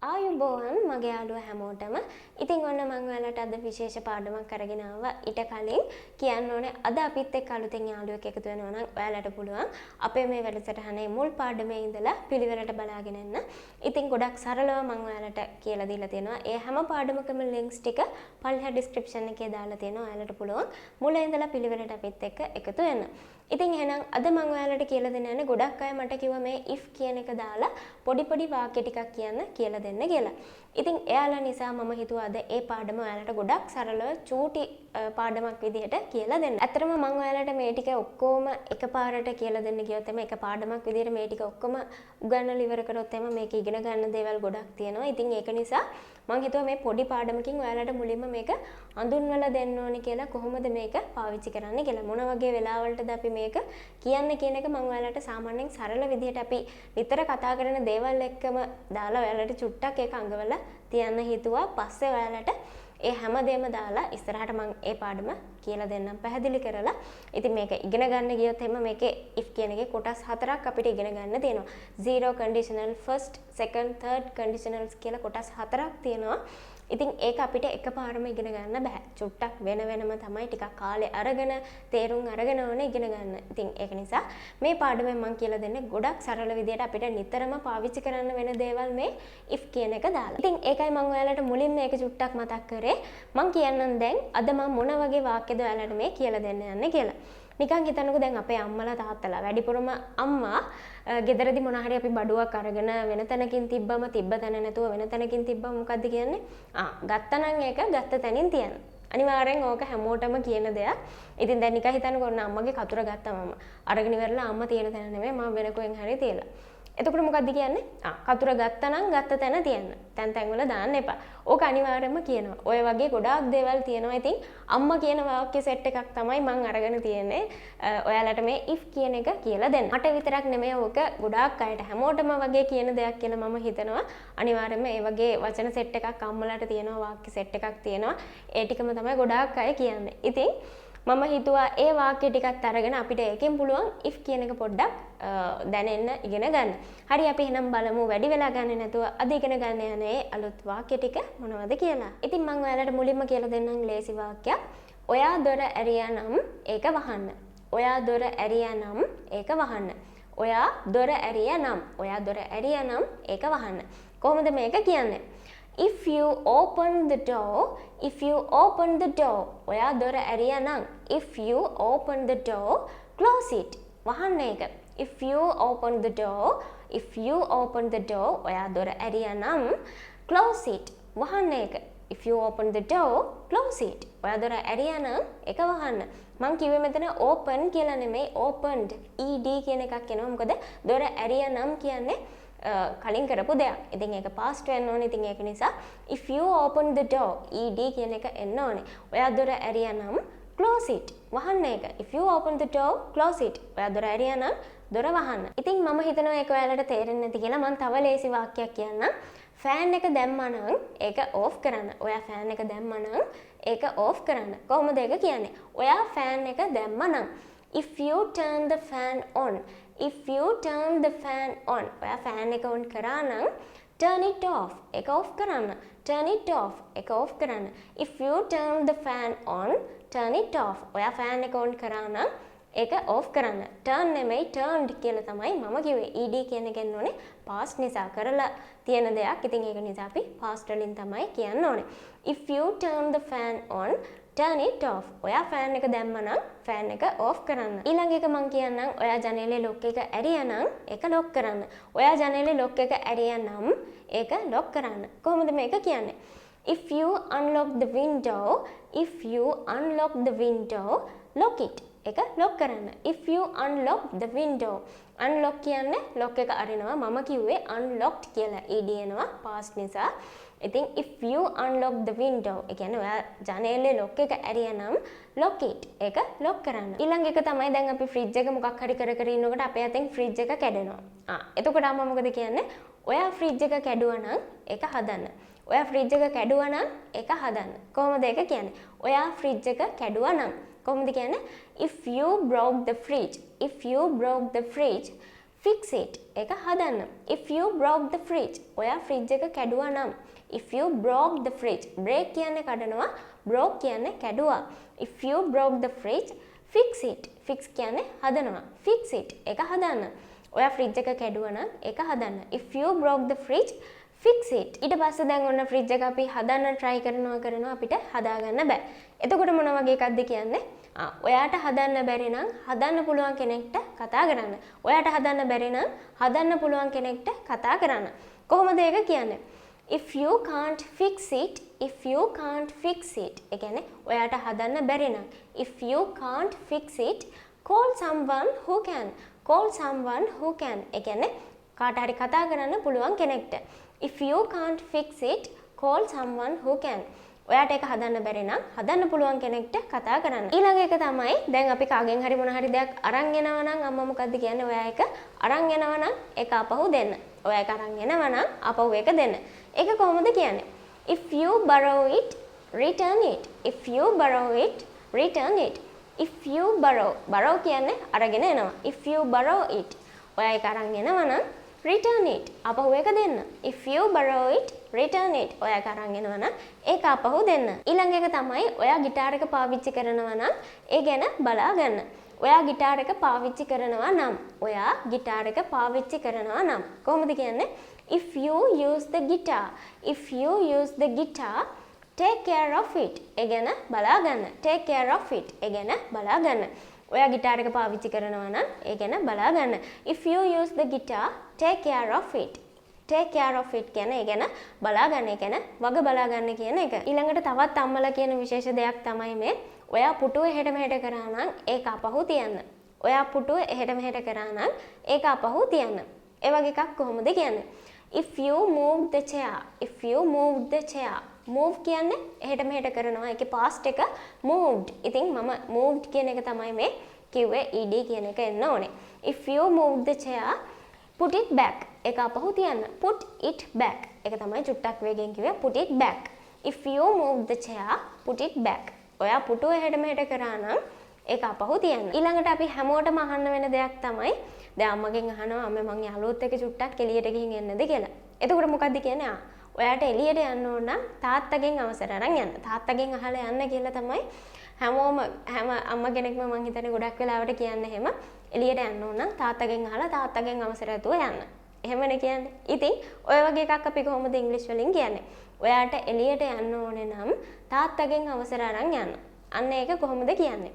ආයුබෝවන් මගේ යාළුවෝ හැමෝටම. ඉතින් ඔන්න මම ඔයාලට අද විශේෂ පාඩමක් අරගෙන ආවා. ඊට කලින් කියන්න ඕනේ අද අපිත් එක්ක අලුතෙන් යාළුවෙක් එකතු වෙනවා නම් ඔයාලට පුළුවන් අපේ මේ වැඩසටහනේ මුල් පාඩමේ ඉඳලා පිළිවෙලට බලාගෙන යන්න. ඉතින් ගොඩක් සරලව මම ඔයාලට කියලා දීලා තියෙනවා. ඒ හැම පාඩමකම links ටික පල්ලෙහා description එකේ දාලා තියෙනවා. ඔයාලට පුළුවන් මුල ඉඳලා පිළිවෙලට අපිත් එක්ක එකතු වෙන්න. ඉතින් එහෙනම් අද මම ඔයාලට කියලා දෙන්න යන්නේ ගොඩක් අය මට කිව්වා මේ if කියන එක දාලා පොඩි වාක්‍ය ටිකක් කියන්න කියලා දෙන්න කියලා. ඉතින් එයාලා නිසා මම හිතුවා අද ඒ පාඩම ඔයාලට ගොඩක් සරලව චූටි පාඩමක් විදිහට කියලා දෙන්න. ඇත්තටම මම ඔයාලට මේ ටික ඔක්කොම එකපාරට කියලා දෙන්න ගියොත් එම එක පාඩමක් විදිහට මේ ටික ඔක්කොම උගන්වලා ඉවර කරොත් එම මේක ඉගෙන ගන්න දේවල් ගොඩක් තියෙනවා. ඉතින් ඒක නිසා මම හිතුවා මේ පොඩි පාඩමකින් ඔයාලට මුලින්ම මේක හඳුන්වලා දෙන්න ඕනේ කියලා කොහොමද මේක පාවිච්චි කරන්න කියලා. මොන වගේ වෙලාවලටද අපි මේක කියන්න කියන එක මම ඔයාලට සාමාන්‍යයෙන් සරල විදිහට අපි නිතර කතා කරන දේවල් එක්කම දාලා ඔයාලට චුට්ටක් ඒක අඟවලා තියන්න හිතුවා. පස්සේ ඔයාලට ඒ හැමදේම දාලා ඉස්සරහට මම ඒ පාඩම කියලා දෙන්නම් පැහැදිලි කරලා. ඉතින් මේක ඉගෙන ගන්න ගියොත් එහම මේකේ if කියන එකේ කොටස් හතරක් අපිට ඉගෙන ගන්න තියෙනවා. zero conditional, first, second, third conditionals කියලා කොටස් හතරක් තියෙනවා. ඉතින් ඒක අපිට එකපාරම ඉගෙන ගන්න බෑ. චුට්ටක් වෙනම තමයි ටිකක් කාලේ අරගෙන තේරුම් අරගෙන ඕනේ ඉගෙන ගන්න. ඉතින් ඒක නිසා මේ පාඩමෙන් මම කියලා දෙන්නේ ගොඩක් සරල විදියට අපිට නිතරම පාවිච්චි කරන්න වෙන දේවල් මේ if කියන එක දාලා. ඉතින් ඒකයි මම ඔයාලට මුලින්ම මේක චුට්ටක් මතක් කරේ. මම කියන්නම් දැන් අද මම මොන වගේ වාක්‍යද ඔයාලට මේ කියලා දෙන්න යන්නේ කියලා. නිකන් හිතන්නකෝ දැන් අපේ අම්මලා තාත්තලා වැඩිපුරම අම්මා ගෙදරදී මොන හරි අපි බඩුවක් අරගෙන වෙන තැනකින් තිබ්බම තිබ්බ තැන නැතුව වෙන තැනකින් තිබ්බම මොකද්ද කියන්නේ? ගත්තනම් ඒක ගත්ත තැනින් තියන්න. අනිවාර්යෙන් ඕක හැමෝටම කියන දෙයක්. ඉතින් දැන් නිකන් හිතන්නකෝ ඔන්න අම්මගේ කතුර ගත්තම අරගෙන ඉවරලා අම්මා තියෙන තැන නෙමෙයි මම වෙන කොහෙන් හරි තියලා. එතකොට මොකද්ද කියන්නේ? කතුර ගත්තනම් ගත්ත තැන තියන්න. තැන් වල දාන්න එපා. ඕක අනිවාර්යයෙන්ම කියනවා. ඔය වගේ ගොඩාක් දේවල් තියෙනවා. ඉතින් අම්මා කියන වාක්‍ය සෙට් එකක් තමයි මම අරගෙන තියෙන්නේ. ඔයාලට මේ if කියන එක කියලා දෙන්න. මට විතරක් නෙමෙයි ඕක ගොඩාක් අයට හැමෝටම වගේ කියන දෙයක් කියලා මම හිතනවා. අනිවාර්යයෙන්ම මේ වගේ වචන සෙට් එකක් අම්මලාට තියෙනවා, වාක්‍ය සෙට් එකක් තියෙනවා. ඒ ටිකම තමයි ගොඩාක් අය කියන්නේ. ඉතින් මම හිතුවා ඒ වාක්‍ය ටිකත් අරගෙන අපිට ඒකෙන් පුළුවන් if කියන එක පොඩ්ඩක් දැනෙන්න ඉගෙන ගන්න. හරි අපි එහෙනම් බලමු වැඩි වෙලා ගන්න නැතුව අද ඉගෙන ගන්න යන්නේ අලුත් වාක්‍ය ටික මොනවද කියලා. ඉතින් මම ඔයාලට මුලින්ම කියලා දෙන්නම් ලේසි වාක්‍යයක්. ඔයා දොර ඇරියා නම් ඒක වහන්න. ඔයා දොර ඇරියා නම් ඒක වහන්න. ඔයා දොර ඇරියා නම්. ඔයා දොර ඇරියා නම් ඒක වහන්න. කොහොමද මේක කියන්නේ? If you open the door, if you open the door, ඔයා දොර ඇරියා නම්. If you open the door, close it. වහන්න ඒක. If you open the door, if you open the door, ඔයා දොර ඇරියා නම්. Close it. වහන්න ඒක. If you open the door, close it. ඔයා දොර ඇරියා නම් ඒක වහන්න. මං කිව්වේ මෙතන open කියලා නෙමෙයි opened. ed කියන එකක් එනවා. මොකද දොර ඇරියා නම් කියන්නේ කලින් කරපු දෙයක්. ඉතින් ඒක past වෙන්න ඕනේ. ඉතින් ඒක නිසා if you open the door ed කියන එක එන්න ඕනේ. ඔයා දොර ඇරියා නම් close it. වහන්න ඒක. If you open the door, close it. ඔයා දොර ඇරියා නම් දොර වහන්න. ඉතින් මම හිතනවා ඒක ඔයාලට තේරෙන්නේ නැති කියලා මම තව ලේසි වාක්‍යයක් කියන්නම්. ෆෑන් එක දැම්මා නම් ඒක ඕෆ් කරන්න. ඔයා ෆෑන් එක දැම්මා නම් ඒක ඕෆ් කරන්න. කොහොමද ඒක කියන්නේ? ඔයා ෆෑන් එක දැම්මා නම් if you turn the fan on, if you turn the fan on, ඔයා ෆෑන් එක on කරා නම් turn it off, ඒක off කරන්න. turn it off, ඒක off කරන්න. if you turn the fan on, turn it off, ඔයා fan එක on කරා නම් ඒක off කරන්න. turn නෙමෙයි turned කියලා තමයි මම කිව්වේ. ed කියන එක එන්න ඕනේ past නිසා කරලා තියෙන දෙයක්. ඉතින් ඒක නිසා අපි past වලින් තමයි කියන්න ඕනේ. if you turn the fan on, turn it off. ඔයා ෆෑන් එක දැම්ම නම් ෆෑන් එක off කරන්න. ඊළඟ එක මම කියන්නම් ඔයා ජනේලේ lock එක ඇරියා නම් ඒක lock කරන්න. ඔයා ජනේලේ lock එක ඇරියා නම් ඒක lock කරන්න. කොහොමද මේක කියන්නේ? if you unlock the window, if you unlock the window, lock it. ඒක lock කරන්න. if you unlock the window, unlock කියන්නේ lock එක අරිනවා. මම කිව්වේ unlocked කියලා. ed එනවා past නිසා. ඉතින් if you unlock the window, ඒ කියන්නේ ඔයා ජනේලේ lock එක ඇරියා නම් lock it. ඒක lock කරන්න. ඊළඟ එක තමයි දැන් අපි fridge එක මොකක් හරි කර ඉන්නකොට අපේ අතෙන් fridge එක කැඩෙනවා. එතකොට අම්මා මොකද කියන්නේ? ඔයා fridge එක කැඩුවා නම් ඒක හදන්න. ඔයා fridge එක කැඩුවා නම් ඒක හදන්න. කොහොමද ඒක කියන්නේ? ඔයා fridge එක කැඩුවා නම් කොහොමද කියන්නේ? if you broke the fridge, if you broke the fridge, fix it එක හදන්න. If you broke the fridge ඔයා fridge එක කැඩුවා නම්. If you broke the fridge break කියන්නේ කඩනවා, broke කියන්නේ කැඩුවා. If you broke the fridge fix it. fix කියන්නේ හදනවා. fix it එක හදන්න. ඔයා fridge එක කැඩුවා නම් ඒක හදන්න. If you broke the fridge fix it. ඊට පස්සේ දැන් ඔන්න fridge එක අපි හදන්න try කරනවා අපිට හදාගන්න බෑ. එතකොට මොන වගේ එකක්ද කියන්නේ? ඔයාට හදන්න බැරි නම් හදන්න පුළුවන් කෙනෙක්ට කතා කරන්න. ඔයාට හදන්න බැරි නම් හදන්න පුළුවන් කෙනෙක්ට කතා කරන්න. කොහොමද ඒක කියන්නේ? If you can't fix it, if you can't fix it. ඒ කියන්නේ ඔයාට හදන්න බැරි නම් if you can't fix it, call someone who can. Call someone who can. ඒ කියන්නේ කාට හරි කතා කරන්න පුළුවන් කෙනෙක්ට. If you can't fix it, call someone who can. ඔයාට ඒක හදන්න බැරි නම් හදන්න පුළුවන් කෙනෙක්ට කතා කරන්න. ඊළඟ එක තමයි දැන් අපි කාගෙන් හරි මොන හරි දෙයක් අරන් එනවා නම් අම්මා මොකද්ද කියන්නේ? ඔයා ඒක අරන් එනවා නම් ඒක අපහු දෙන්න. ඔයා ඒක අරන් එනවා නම් අපහු ඒක දෙන්න. ඒක කොහොමද කියන්නේ? If you borrow it, return it. If you borrow it, return it. If you borrow කියන්නේ අරගෙන එනවා. If you borrow it, ඔයා ඒක අරන් එනවා නම් return it. අපහු ඒක දෙන්න. If you borrow it, return it. ඔයා ඒක අරන් එනවා නම් ඒක අපහු දෙන්න. ඊළඟ එක තමයි ඔයා গিitar එක පාවිච්චි කරනවා නම් ඒ ගැන බලා ගන්න. ඔයා গিitar එක පාවිච්චි කරනවා නම් කොහොමද කියන්නේ? If you use the guitar, if you use the guitar, take care of it. ඒ ගැන බලා ගන්න. take care of it. ඒ ගැන බලා ගන්න. ඔයා গিitar එක පාවිච්චි කරනවා නම් ඒ ගැන බලා ගන්න. If you use the guitar, take care of it. take care of it කියන්නේ ඒ ගැන බලා ගන්න. ඒ කියන්නේ වග බලා ගන්න කියන එක. ඊළඟට තවත් අම්මලා කියන විශේෂ දෙයක් තමයි මේ ඔයා පුටුව එහෙට මෙහෙට කරා නම් ඒක අපහු තියන්න. ඔයා පුටුව එහෙට මෙහෙට කරා නම් ඒක අපහු තියන්න. ඒ වගේ එකක් කොහොමද කියන්නේ? If you move the chair, if you move the chair. move කියන්නේ එහෙට මෙහෙට කරනවා. ඒකේ past එක moved. ඉතින් මම moved කියන එක තමයි මේ කිව්වේ ed කියන එක එන්න ඕනේ. If you move the chair, put it back. ඒක අපහු තියන්න. put it back. ඒක තමයි චුට්ටක් වේගෙන් කිව්වේ put it back. If you move the chair, put it back. ඔයා පුටුව එහෙට මෙහෙට කරා නම් ඒක අපහු තියන්න. ඊළඟට අපි හැමෝටම අහන්න වෙන දෙයක් තමයි දැන් අම්මගෙන් අහනවා අම්මේ මං යාළුවොත් එක්ක චුට්ටක් එළියට ගිහින් එන්නද කියලා. එතකොට මොකද්ද කියන්නේ? ඔයාට එළියට යන්න ඕන නම් තාත්තගෙන් අවසර අරන් යන්න. තාත්තගෙන් අහලා යන්න කියලා තමයි හැම අම්මා කෙනෙක්ම මං හිතන්නේ ගොඩක් වෙලාවට කියන්නේ එහෙම. එළියට යන්න ඕන නම් තාත්තගෙන් අහලා තාත්තගෙන් අවසර ඇතුව යන්න. එහෙමනේ කියන්නේ. ඉතින් ඔය වගේ එකක් අපි කොහොමද ඉංග්‍රීසි වලින් කියන්නේ? ඔයාට එළියට යන්න ඕනේ නම් තාත්තගෙන් අවසර අරන් යන්න. අන්න ඒක කොහොමද කියන්නේ?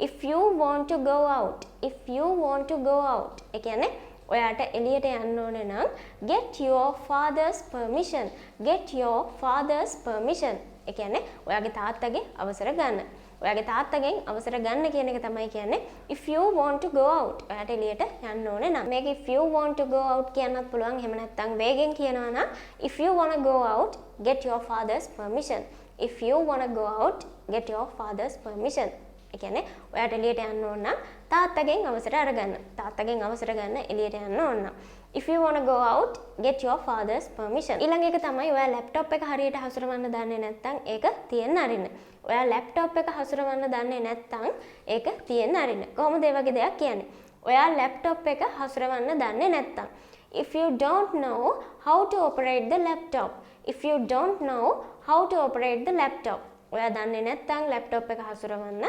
If you want to go out, if you want to go out. ඒ කියන්නේ ඔයාට එළියට යන්න ඕනේ නම් get your father's permission. get your father's permission. ඒ කියන්නේ ඔයාගේ තාත්තගේ අවසර ගන්න. ඔයාගේ තාත්තගෙන් අවසර ගන්න කියන එක තමයි කියන්නේ if you want to go out. ඔයාට එළියට යන්න ඕනේ නම්. මේක if you want to go out කියන්නත් පුළුවන්. එහෙම නැත්නම් වේගෙන් කියනවා නම් if you want to go out, get your father's permission. if you want to go out, get your father's permission. ඒ කියන්නේ ඔයාට එළියට යන්න ඕන නම් තාත්තගෙන් අවසර අරගන්න. තාත්තගෙන් අවසර ගන්න එළියට යන්න ඕන නම්. If you want to go out, get your father's permission. ඊළඟ එක තමයි ඔයා laptop එක හරියට හසුරවන්න දන්නේ නැත්නම් ඒක තියන්න අරින්න. ඔයා laptop එක හසුරවන්න දන්නේ නැත්නම් ඒක තියන්න අරින්න. කොහොමද මේ වගේ දෙයක් කියන්නේ? ඔයා laptop එක හසුරවන්න දන්නේ නැත්නම් if you don't know how to operate the laptop. if you don't know how to operate the laptop. ඔයා දන්නේ නැත්නම් laptop එක හසුරවන්න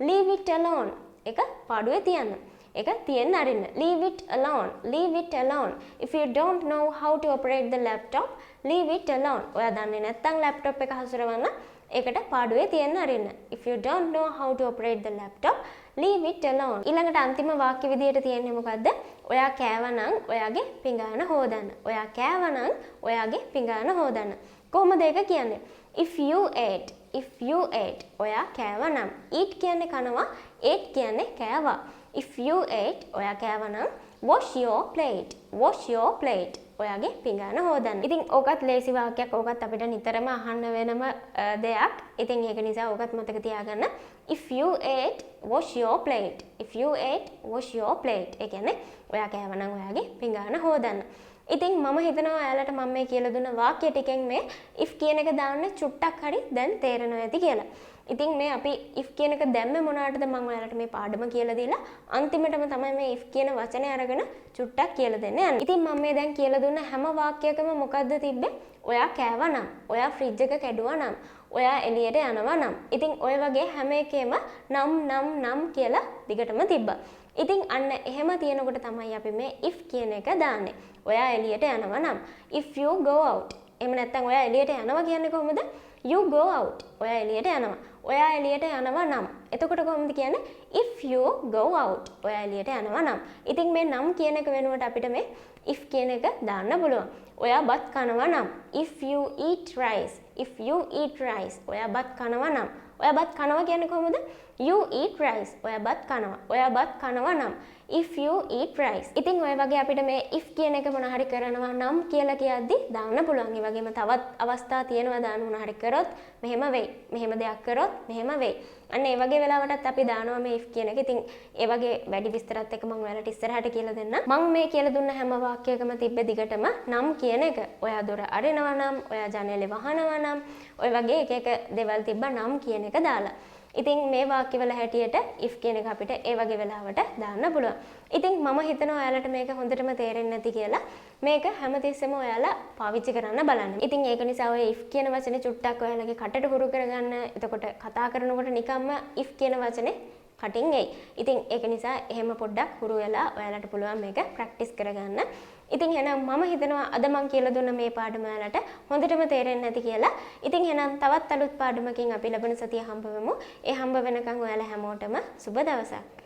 leave it alone. ඒක පාඩුවේ තියන්න. ඒක තියන්න අරින්න. leave it alone. leave it alone. if you don't know how to operate the laptop, leave it alone. ඔයා දන්නේ නැත්නම් laptop එක හසුරවන්න ඒකට පාඩුවේ තියන්න අරින්න. if you don't know how to operate the laptop, leave it alone. ඊළඟට අන්තිම වාක්‍ය විදියට තියෙන්නේ මොකද්ද? ඔයා කෑවනම් ඔයාගේ පිඟාන හොදන්න. ඔයා කෑවනම් ඔයාගේ පිඟාන හොදන්න. කොහොමද ඒක කියන්නේ? if you ate, if you ate. ඔයා කෑවනම්. eat කියන්නේ කනවා, ate කියන්නේ කෑවා. if you ate, ඔයා කෑවනම් wash your plate. wash your plate. ඔයාගේ පිඟාන හොදන්න. ඉතින් ඕකත් ලේසි වාක්‍යයක්. ඕකත් අපිට නිතරම අහන්න වෙනම දෙයක්. ඉතින් ඒක නිසා ඕකත් මතක තියාගන්න. if you ate, wash your plate. if you ate, wash your plate. ඒ කියන්නේ ඔයා කෑවනම් ඔයාගේ පිඟාන හොදන්න. ඉතින් මම හිතනවා ඔයාලට මම මේ කියලා දුන්න වාක්‍ය ටිකෙන් මේ if කියන එක දාන්න චුට්ටක් හරි දැන් තේරෙනවා ඇති කියලා. ඉතින් මේ අපි if කියන එක දැම්මේ මොනකටද මම ඔයාලට මේ පාඩම කියලා දීලා අන්තිමටම තමයි මේ if කියන වචනේ අරගෙන චුට්ටක් කියලා දෙන්න යන්නේ. ඉතින් මම මේ දැන් කියලා දුන්න හැම වාක්‍යයකම මොකද්ද තිබ්බේ? ඔයා කෑවා නම්, ඔයා ෆ්‍රිජ් එක කැඩුවා නම්, ඔයා එළියට යනවා නම්. ඉතින් ඔය වගේ හැම එකේම නම් කියලා දිගටම තිබ්බා. ඉතින් අන්න එහෙම තියෙනකොට තමයි අපි මේ if කියන එක දාන්නේ. ඔයා එළියට යනවා නම් if you go out. එහෙම නැත්නම් ඔයා එළියට යනවා කියන්නේ කොහොමද? You go out. ඔයා එළියට යනවා. ඔයා එළියට යනවා නම්. එතකොට කොහොමද කියන්නේ? If you go out. ඔයා එළියට යනවා නම්. ඉතින් මේ නම් කියන එක වෙනුවට අපිට මේ if කියන එක දාන්න පුළුවන්. ඔයා බත් කනවා නම්. If you eat rice. If you eat rice. ඔයා බත් කනවා නම්. ඔයා බත් කනවා කියන්නේ කොහොමද? You eat rice. ඔයා බත් කනවා. ඔයා බත් කනවා නම්. If you eat rice. ඉතින් ඔය වගේ අපිට මේ if කියන එක මොන හරි කරනවා නම් කියලා කියද්දි දාන්න පුළුවන්. ඒ වගේම තවත් අවස්ථා තියෙනවා දාන්න මොන හරි කරොත් මෙහෙම වෙයි. මෙහෙම දෙයක් කරොත් මෙහෙම වෙයි. අන්න ඒ වගේ වෙලාවටත් අපි දානවා මේ if කියන එක. ඉතින් ඒ වගේ වැඩි විස්තරات එක මම ඔයාලට ඉස්සරහට කියලා දෙන්නම්. මම මේ කියලා දුන්න හැම වාක්‍යයකම තිබ්බ දිගටම නම් කියන එක. ඔයා දොර අරිනවා නම්, ඔයා ජනේලේ වහනවා නම්, ඔය වගේ එක එක දේවල් තිබ්බා නම් කියන එක දාලා. ඉතින් මේ වාක්‍යවල හැටියට if කියන එක අපිට ඒ වගේ වෙලාවට දාන්න පුළුවන්. ඉතින් මම හිතනවා ඔයාලට මේක හොඳටම තේරෙන්නේ නැති කියලා. මේක හැමතිස්සෙම ඔයාලා පාවිච්චි කරන්න බලන්න. ඉතින් ඒක නිසා ඔය if කියන වචනේ චුට්ටක් ඔයාලගේ කටට හුරු කරගන්න. එතකොට කතා කරනකොට නිකම්ම if කියන වචනේ කටින් එයි. ඉතින් ඒක නිසා එහෙම පොඩ්ඩක් හුරු වෙලා ඔයාලට පුළුවන් මේක ප්‍රැක්ටිස් කරගන්න. ඉතින් එහෙනම් මම හිතනවා අද මම කියලා දුන්න මේ පාඩම ඔයාලට හොඳටම තේරෙන්නේ නැති කියලා. ඉතින් එහෙනම් තවත් අලුත් පාඩමකින් අපි ලබන සතිය හම්බ වෙමු. ඒ හම්බ වෙනකන් ඔයාලා හැමෝටම සුබ දවසක්.